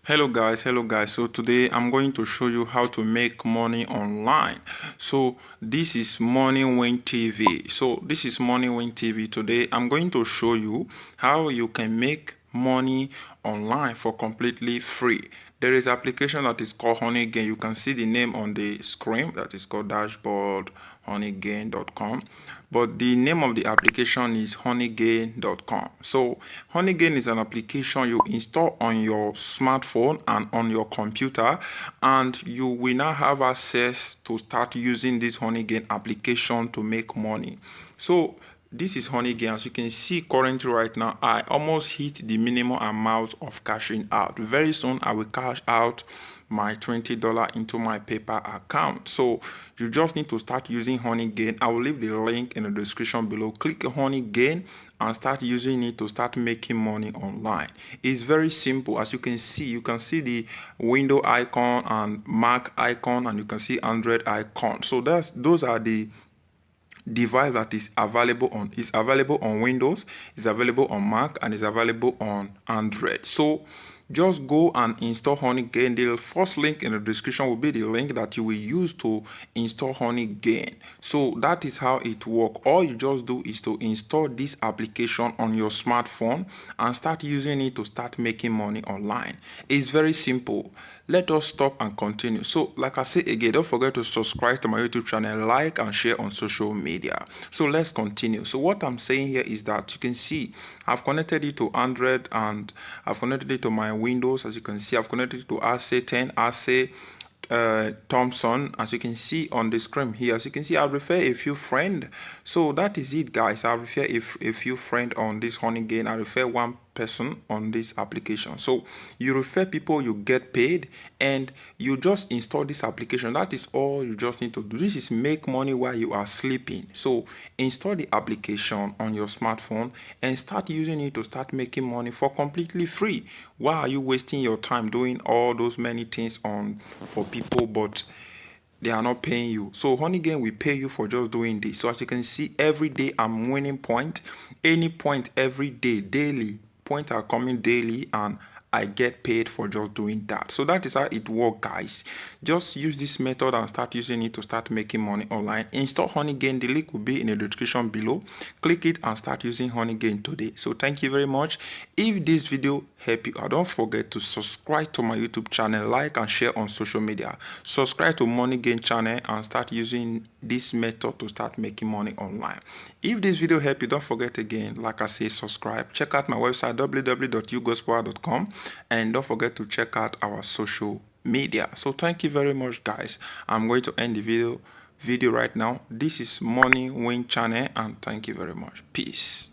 Hello guys, so today I'm going to show you how to make money online. So this is Money Win TV. Today I'm going to show you how you can make money online for completely free. There is application that is called honeygain. You can see the name on the screen, that is called dashboard honeygain.com, but the name of the application is honeygain.com. So honeygain is an application you install on your smartphone and on your computer, and you will now have access to start using this honeygain application to make money. So this is honeygain. As you can see currently right now, I almost hit the minimum amount of cashing out. Very soon I will cash out my $20 into my PayPal account. So you just need to start using honeygain. I will leave the link in the description below. Click honeygain and start using it to start making money online. It's very simple. As you can see the window icon and Mac icon, and you can see Android icon. So those are the device that is available on. It's available on Windows, it's available on Mac, and it's available on Android. So just go and install honeygain. The first link in the description will be the link that you will use to install honeygain. So that is how it works. All you just do is to install this application on your smartphone and start using it to start making money online. It's very simple. Let us stop and continue. So like I say again, don't forget to subscribe to my YouTube channel, like and share on social media. So let's continue. So what I'm saying here is that you can see I've connected it to Android and I've connected it to my Windows. As you can see, I've connected it to RC 10, RC Thompson. As you can see on the screen here, as you can see, I'll refer a few friends. So that is it, guys. I'll refer a few friends on this honeygain. I refer one person on this application. So you refer people, you get paid, and you just install this application. That is all you just need to do. This is make money while you are sleeping. So install the application on your smartphone and start using it to start making money for completely free. Why are you wasting your time doing all those many things for people, but they are not paying you? So honeygain will pay you for just doing this. So as you can see, every day I'm winning point. Any point every day, daily points are coming daily, and I get paid for just doing that. So that is how it works, guys. Just use this method and start using it to start making money online. Install honeygain. The link will be in the description below. Click it and start using honeygain today. So thank you very much. If this video helped you, don't forget to subscribe to my YouTube channel, like and share on social media. Subscribe to honeygain channel and start using this method to start making money online. If this video helped you, don't forget again, like I say, subscribe. Check out my website www.ugospel.com, and don't forget to check out our social media. So thank you very much, guys. I'm going to end the video right now. This is Money Win channel, and thank you very much. Peace.